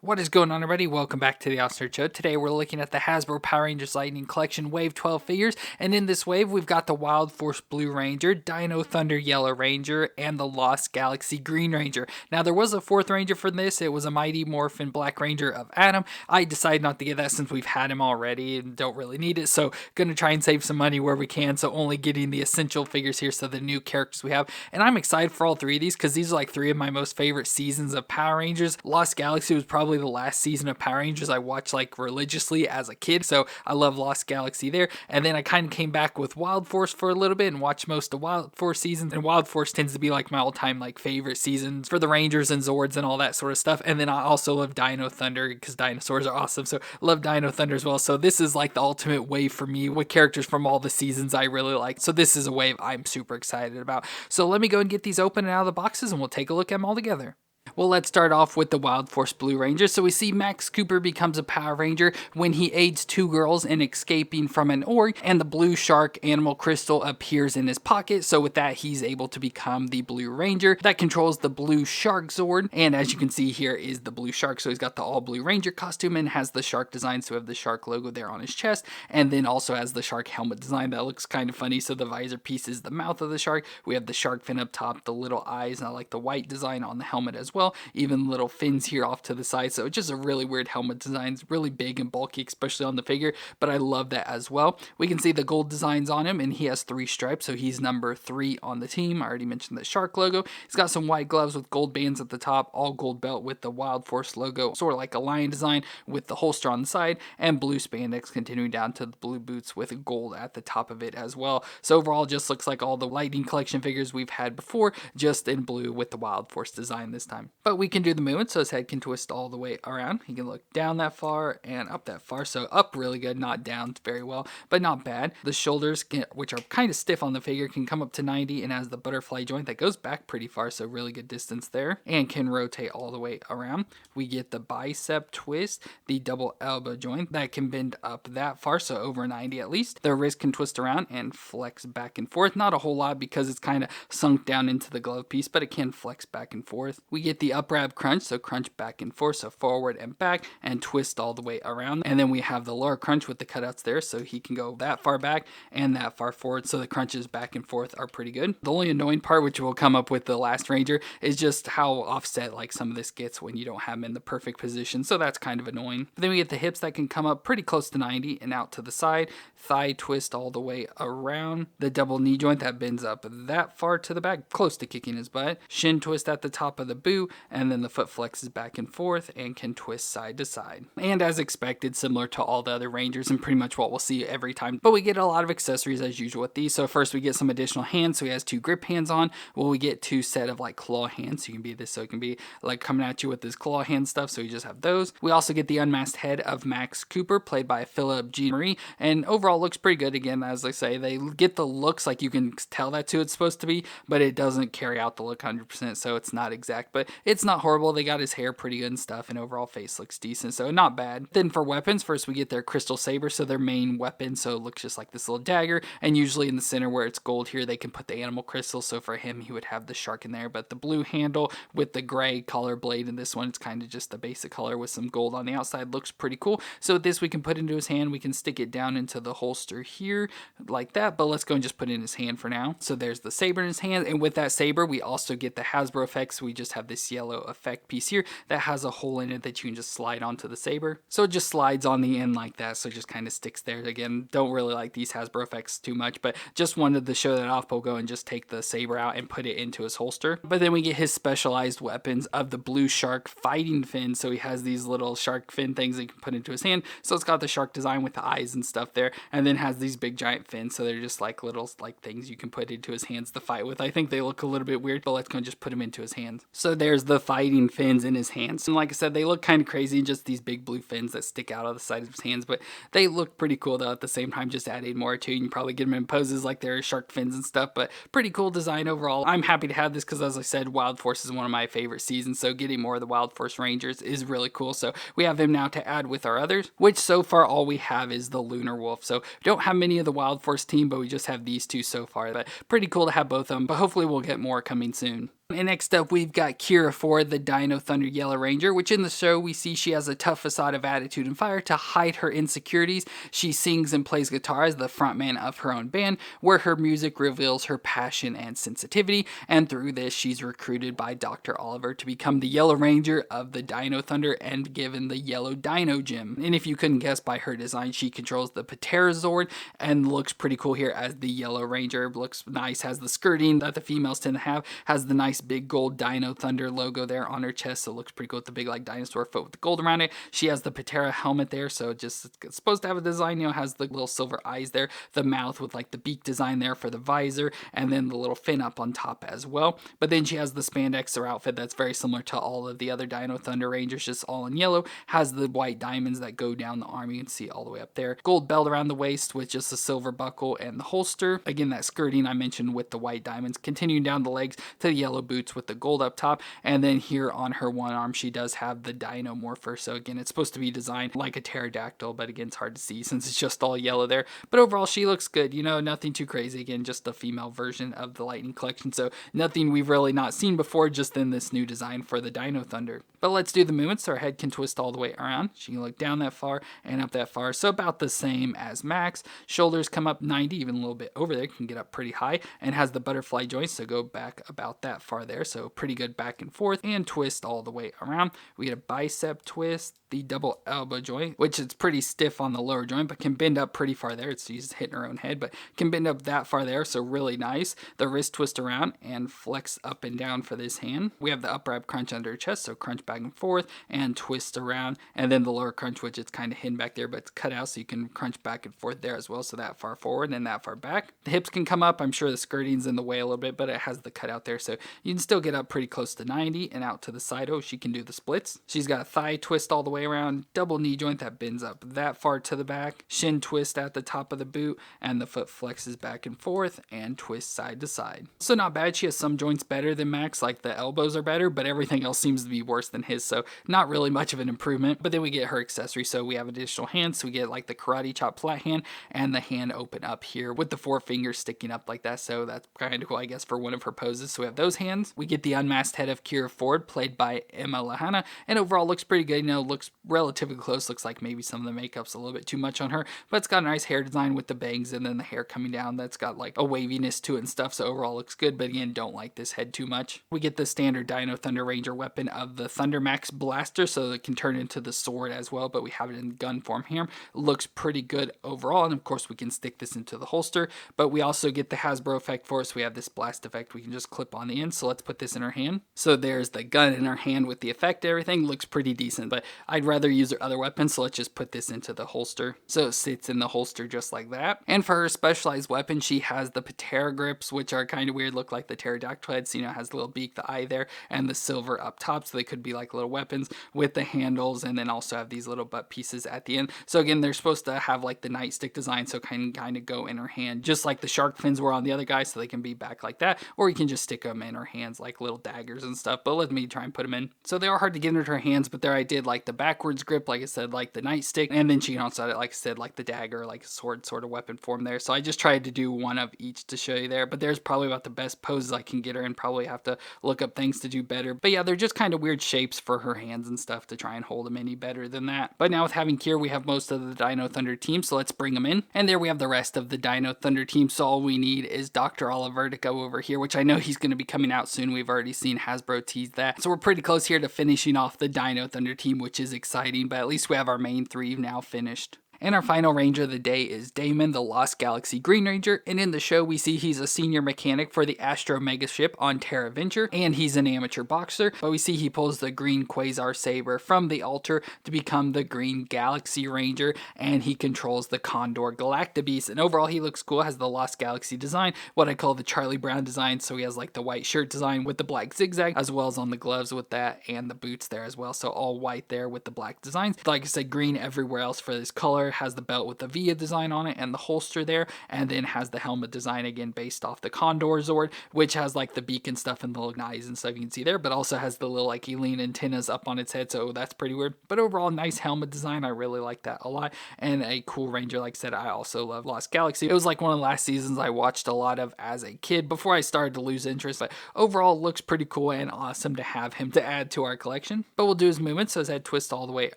What is going on, everybody? Welcome back to the Austin Show. Today we're looking at the Hasbro Power Rangers Lightning Collection Wave 12 figures, and in this wave we've got the Wild Force Blue Ranger, Dino Thunder Yellow Ranger, and the Lost Galaxy Green Ranger. Now there was a fourth Ranger for this. It was a Mighty Morphin Black Ranger of Adam. I decided not to get that since we've had him already and don't really need it, so gonna try and save some money where we can, so only getting the essential figures here, so the new characters we have. And I'm excited for all three of these because these are like three of my most favorite seasons of Power Rangers. Lost Galaxy was probably the last season of Power Rangers I watched like religiously as a kid, so I love Lost Galaxy there. And then I kind of came back with Wild Force for a little bit and watched most of Wild Force seasons, and Wild Force tends to be like my all-time like favorite seasons for the Rangers and Zords and all that sort of stuff. And then I also love Dino Thunder because dinosaurs are awesome, so love Dino Thunder as well. So this is like the ultimate wave for me with characters from all the seasons I really like. So this is a wave I'm super excited about. So let me go and get these open and out of the boxes and we'll take a look at them all together. Well, let's start off with the Wild Force Blue Ranger. So we see Max Cooper becomes a Power Ranger when he aids two girls in escaping from an org, and the blue shark animal crystal appears in his pocket. So with that, he's able to become the Blue Ranger that controls the blue shark Zord. And as you can see here is the blue shark. So he's got the all blue Ranger costume and has the shark design. So we have the shark logo there on his chest, and then also has the shark helmet design that looks kind of funny. So the visor piece is the mouth of the shark. We have the shark fin up top, the little eyes, and I like the white design on the helmet as well. Even little fins here off to the side, so it's just a really weird helmet design. It's really big and bulky, especially on the figure, but I love that as well. We can see the gold designs on him, and he has 3 stripes, so he's number 3 on the team. I already mentioned the shark logo. He's got some white gloves with gold bands at the top, all gold belt with the Wild Force logo, sort of like a lion design with the holster on the side, and blue spandex continuing down to the blue boots with gold at the top of it as well. So overall, just looks like all the Lightning Collection figures we've had before, just in blue with the Wild Force design this time. But we can do the movement, so his head can twist all the way around. He can look down that far and up that far, so up really good, not down very well, but not bad. The shoulders, which are kind of stiff on the figure, can come up to 90 and has the butterfly joint that goes back pretty far, so really good distance there, and can rotate all the way around. We get the bicep twist, the double elbow joint that can bend up that far, so over 90 at least. The wrist can twist around and flex back and forth, not a whole lot because it's kind of sunk down into the glove piece, but it can flex back and forth. We get the up grab crunch, so crunch back and forth, so forward and back, and twist all the way around. And then we have the lower crunch with the cutouts there, so he can go that far back and that far forward, so the crunches back and forth are pretty good. The only annoying part, which will come up with the last Ranger, is just how offset like some of this gets when you don't have him in the perfect position, so that's kind of annoying. But then we get the hips that can come up pretty close to 90 and out to the side, thigh twist all the way around, the double knee joint that bends up that far to the back, close to kicking his butt, shin twist at the top of the boot, and then the foot flexes back and forth and can twist side to side. And as expected, similar to all the other Rangers and pretty much what we'll see every time. But we get a lot of accessories as usual with these. So first we get some additional hands. So he has 2 grip hands on. Well, we get 2 set of like claw hands. So you can be this, so it can be like coming at you with this claw hand stuff. So you just have those. We also get the unmasked head of Max Cooper, played by Philip G. Marie. And overall looks pretty good. Again, as I say, they get the looks like you can tell that's who it's supposed to be, but it doesn't carry out the look 100%. So it's not exact, but it's not horrible. They got his hair pretty good and stuff, and overall face looks decent, so not bad. Then for weapons, first we get their crystal saber, so their main weapon, so it looks just like this little dagger, and usually in the center where it's gold here they can put the animal crystal, so for him he would have the shark in there. But the blue handle with the gray color blade in this one, it's kind of just the basic color with some gold on the outside, looks pretty cool. So with this we can put into his hand, we can stick it down into the holster here like that, but let's go and just put it in his hand for now. So there's the saber in his hand, and with that saber we also get the Hasbro effects. We just have this yellow effect piece here that has a hole in it that you can just slide onto the saber. So it just slides on the end like that, so it just kind of sticks there. Again, don't really like these Hasbro effects too much, but just wanted to show that off. We'll go and just take the saber out and put it into his holster. But then we get his specialized weapons of the blue shark fighting fin. So he has these little shark fin things that you can put into his hand. So it's got the shark design with the eyes and stuff there, and then has these big giant fins. So they're just like little like things you can put into his hands to fight with. I think they look a little bit weird, but let's go and just put them into his hands. So there's the fighting fins in his hands. And like I said, they look kind of crazy, just these big blue fins that stick out of the side of his hands, but they look pretty cool though at the same time, just adding more to. You can probably get them in poses like they're shark fins and stuff, but pretty cool design overall. I'm happy to have this because, as I said, Wild Force is one of my favorite seasons, so getting more of the Wild Force Rangers is really cool. So we have him now to add with our others, which so far all we have is the Lunar Wolf. So we don't have many of the Wild Force team, but we just have these 2 so far, but pretty cool to have both of them, but hopefully we'll get more coming soon. And next up, we've got Kira Ford, the Dino Thunder Yellow Ranger, which in the show we see she has a tough facade of attitude and fire to hide her insecurities. She sings and plays guitar as the frontman of her own band, where her music reveals her passion and sensitivity. And through this, she's recruited by Dr. Oliver to become the Yellow Ranger of the Dino Thunder and given the Yellow Dino Gem. And if you couldn't guess by her design, she controls the Pterosaur and looks pretty cool here as the Yellow Ranger. Looks nice, has the skirting that the females tend to have, has the nice big gold Dino Thunder logo there on her chest, so it looks pretty cool with the big like dinosaur foot with the gold around it. She has the Patera helmet there, so it's supposed to have a design, has the little silver eyes there, the mouth with like the beak design there for the visor, and then the little fin up on top as well. But then she has the spandex or outfit that's very similar to all of the other Dino Thunder Rangers, just all in yellow, has the white diamonds that go down the arm, you can see all the way up there, gold belt around the waist with just a silver buckle and the holster, again that skirting I mentioned with the white diamonds, continuing down the legs to the yellow boots with the gold up top, and then here on her one arm she does have the Dino Morpher, so again it's supposed to be designed like a pterodactyl, but again it's hard to see since it's just all yellow there, but overall she looks good, nothing too crazy, again just the female version of the Lightning Collection, so nothing we've really not seen before, just in this new design for the Dino Thunder. But let's do the movements so her head can twist all the way around. She can look down that far and up that far, so about the same as Max. Shoulders come up 90, even a little bit over there, can get up pretty high, and has the butterfly joints, so go back about that far there, so pretty good back and forth, and twist all the way around. We get a bicep twist, the double elbow joint, which is pretty stiff on the lower joint, but can bend up pretty far there. She's hitting her own head, but can bend up that far there, so really nice. The wrist twist around and flex up and down for this hand. We have the upright crunch under her chest, so crunch back and forth and twist around, and then the lower crunch, which is kind of hidden back there, but it's cut out, so you can crunch back and forth there as well, so that far forward and that far back. The hips can come up. I'm sure the skirting's in the way a little bit, but it has the cutout there, so you can still get up pretty close to 90 and out to the side. Oh, she can do the splits. She's got a thigh twist all the way around, double knee joint that bends up that far to the back, shin twist at the top of the boot, and the foot flexes back and forth and twists side to side. So not bad. She has some joints better than Max, like the elbows are better, but everything else seems to be worse than his, so not really much of an improvement. But then we get her accessory, so we have additional hands, so we get like the karate chop flat hand and the hand open up here with the 4 fingers sticking up like that, so that's kind of cool I guess for one of her poses. So we have those hands. We get the unmasked head of Kira Ford played by Emma Lahana, and overall looks pretty good, looks relatively close. Looks like maybe some of the makeup's a little bit too much on her, but it's got a nice hair design with the bangs and then the hair coming down that's got like a waviness to it and stuff, so overall looks good, but again don't like this head too much. We get the standard Dino Thunder Ranger weapon of the Thunder Max blaster, so it can turn into the sword as well, but we have it in gun form here. Looks pretty good overall, and of course we can stick this into the holster, but we also get the Hasbro effect for us. We have this blast effect we can just clip on the end, so let's put this in her hand. So there's the gun in her hand with the effect. Everything looks pretty decent, but I'd rather use her other weapon, so let's just put this into the holster. So it sits in the holster just like that. And for her specialized weapon, she has the Patera grips, which are kind of weird, look like the pterodactyl head, so it has the little beak, the eye there, and the silver up top, so they could be like little weapons with the handles, and then also have these little butt pieces at the end. So again, they're supposed to have like the nightstick design, so kind of go in her hand, just like the shark fins were on the other guy, so they can be back like that, or you can just stick them in her hands like little daggers and stuff, but let me try and put them in. So they are hard to get into her hands, but there I did like the backwards grip, like I said, like the nightstick, and then she can also have it, like I said, like the dagger, like a sword sort of weapon form there. So I just tried to do one of each to show you there, but there's probably about the best poses I can get her in. Probably have to look up things to do better, but yeah, they're just kind of weird shapes for her hands and stuff to try and hold them any better than that. But now with having Kira, we have most of the Dino Thunder team, so let's bring them in, and there we have the rest of the Dino Thunder team. So all we need is Dr. Oliver to go over here, which I know he's going to be coming out soon. We've already seen Hasbro tease that, so we're pretty close here to finishing off the Dino Thunder team, which is exciting, but at least we have our main 3 now finished. And our final ranger of the day is Damon, the Lost Galaxy Green Ranger, and in the show we see he's a senior mechanic for the Astro Mega ship on Terra Venture, and he's an amateur boxer, but we see he pulls the green Quasar Saber from the altar to become the Green Galaxy Ranger, and he controls the Condor Galactabeast, and overall he looks cool, has the Lost Galaxy design, what I call the Charlie Brown design, so he has like the white shirt design with the black zigzag, as well as on the gloves with that, and the boots there as well, so all white there with the black designs. Like I said, green everywhere else for this color, there, has the belt with the V design on it and the holster there, and then has the helmet design again based off the Condor Zord, which has like the beak and stuff and the little eyes and stuff you can see there, but also has the little like alien antennas up on its head, so that's pretty weird. But overall, nice helmet design. I really like that a lot, and a cool Ranger. Like I said, I also love Lost Galaxy. It was like one of the last seasons I watched a lot of as a kid before I started to lose interest, but overall it looks pretty cool and awesome to have him to add to our collection. But we'll do his movements, so his head twists all the way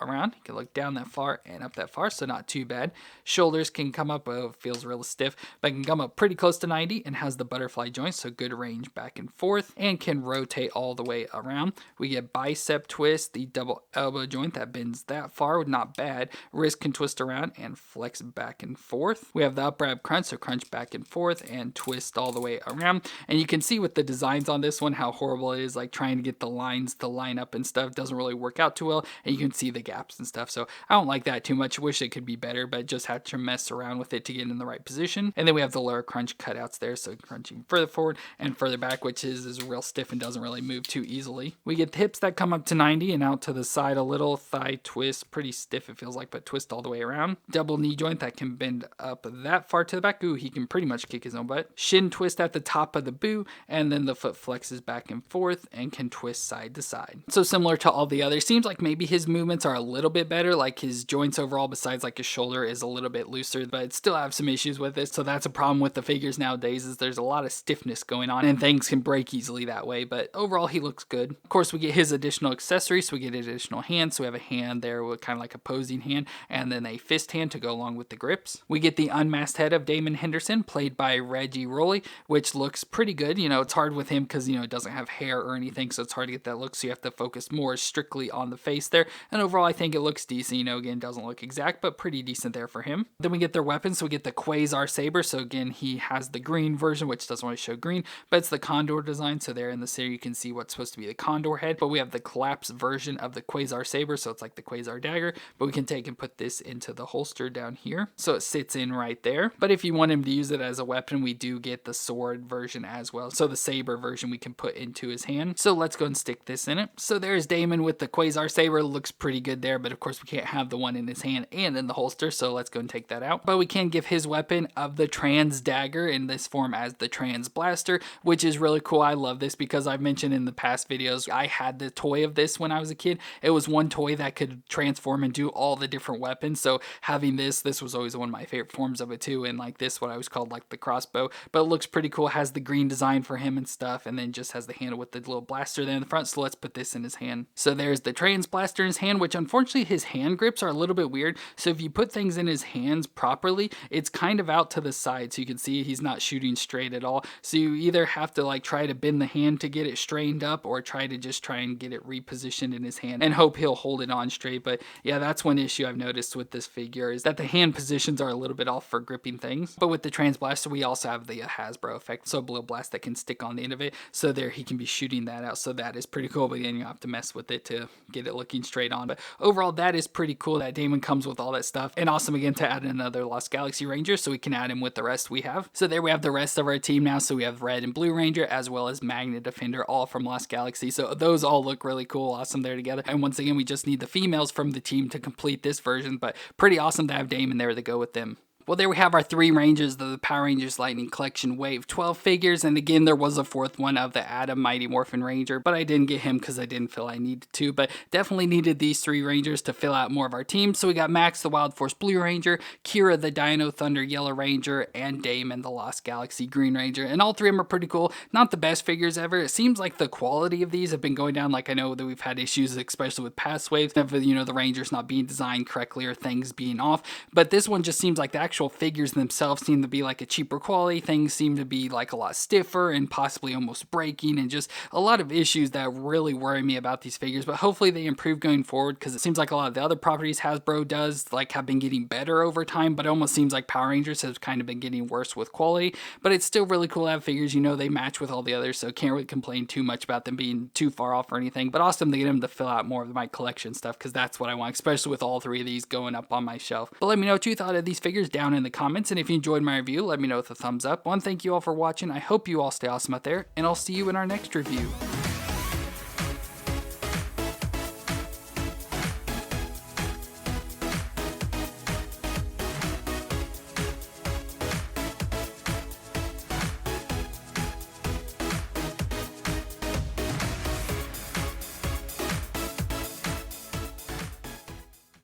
around. You can look down that far and up that far, so not too bad. Shoulders can come up, oh, it feels real stiff, but can come up pretty close to 90 and has the butterfly joint, so good range back and forth, and can rotate all the way around. We get bicep twist, the double elbow joint that bends that far, not bad. Wrist can twist around and flex back and forth. We have the up grab crunch, so crunch back and forth and twist all the way around. And you can see with the designs on this one how horrible it is, like trying to get the lines to line up and stuff doesn't really work out too well, and you can see the gaps and stuff, so I don't like that too much. Wish it could be better, but just had to mess around with it to get in the right position. And then we have the lower crunch cutouts there, so crunching further forward and further back, which is real stiff and doesn't really move too easily. We get the hips that come up to 90 and out to the side a little. Thigh twist, pretty stiff it feels like, but twist all the way around. Double knee joint that can bend up that far to the back. Ooh, he can pretty much kick his own butt. Shin twist at the top of the boot, and then the foot flexes back and forth and can twist side to side. So similar to all the others, seems like maybe his movements are a little bit better, like his joints overall besides like his shoulder is a little bit looser, but still have some issues with it. So that's a problem with the figures nowadays, is there's a lot of stiffness going on and things can break easily that way, but overall he looks good. Of course, we get his additional accessories, so we get additional hands. So we have a hand there with kind of like a posing hand, and then a fist hand to go along with the grips. We get the unmasked head of Damon Henderson, played by Reggie Rowley, which looks pretty good. You know, it's hard with him because, you know, it doesn't have hair or anything, so it's hard to get that look, so you have to focus more strictly on the face there. And overall, I think it looks decent. You know, again, doesn't look exact, but pretty decent there for him. Then we get their weapons, so we get the Quasar Saber. So again, he has the green version, which doesn't want to show green, but it's the Condor design. So there in the center, you can see what's supposed to be the Condor head, but we have the collapsed version of the Quasar Saber, so it's like the Quasar dagger, but we can take and put this into the holster down here, so it sits in right there. But if you want him to use it as a weapon, we do get the sword version as well, so the saber version we can put into his hand. So let's go and stick this in it. So there's Damon with the Quasar Saber. Looks pretty good there, but of course we can't have the one in his hand and in the holster, so let's go and take that out. But we can give his weapon of the Trans Dagger in this form as the Trans Blaster, which is really cool. I love this because I've mentioned in the past videos I had the toy of this when I was a kid. It was one toy that could transform and do all the different weapons, so having this was always one of my favorite forms of it too. And like this, what I was called like the crossbow, but it looks pretty cool. It has the green design for him and stuff, and then just has the handle with the little blaster there in the front. So let's put this in his hand. So there's the Trans Blaster in his hand, which unfortunately his hand grips are a little bit weird. So if you put things in his hands properly, it's kind of out to the side, so you can see he's not shooting straight at all. So you either have to like try to bend the hand to get it straightened up, or try and get it repositioned in his hand and hope he'll hold it on straight. But yeah, that's one issue I've noticed with this figure, is that the hand positions are a little bit off for gripping things. But with the Trans Blaster, we also have the Hasbro effect, so blow blast that can stick on the end of it, so there he can be shooting that out. So that is pretty cool, but then you have to mess with it to get it looking straight on. But overall, that is pretty cool that Damon comes with all that stuff, and awesome again to add another Lost Galaxy Ranger, so we can add him with the rest we have. So there we have the rest of our team now. So we have Red and Blue Ranger, as well as Magnet Defender, all from Lost Galaxy. So those all look really cool, awesome there together. And once again, we just need the females from the team to complete this version, but pretty awesome to have Damon there to go with them. Well, there we have our 3 Rangers, the Power Rangers Lightning Collection Wave 12 figures, and again, there was a 4th one of the Adam Mighty Morphin Ranger, but I didn't get him because I didn't feel I needed to, but definitely needed these 3 Rangers to fill out more of our team. So we got Max, the Wild Force Blue Ranger, Kira, the Dino Thunder Yellow Ranger, and Damon, the Lost Galaxy Green Ranger, and all 3 of them are pretty cool. Not the best figures ever. It seems like the quality of these have been going down. Like, I know that we've had issues, especially with past waves, of, you know, the Rangers not being designed correctly or things being off, but this one just seems like the actual figures themselves seem to be like a cheaper quality. Things seem to be like a lot stiffer and possibly almost breaking, and just a lot of issues that really worry me about these figures. But hopefully they improve going forward, because it seems like a lot of the other properties Hasbro does like have been getting better over time, but it almost seems like Power Rangers has kind of been getting worse with quality. But it's still really cool to have figures, you know, they match with all the others, so can't really complain too much about them being too far off or anything. But awesome to get them to fill out more of my collection stuff, because that's what I want, especially with all 3 of these going up on my shelf. But let me know what you thought of these figures down in the comments, and if you enjoyed my review, let me know with a thumbs up. Thank you all for watching. I hope you all stay awesome out there, and I'll see you in our next review.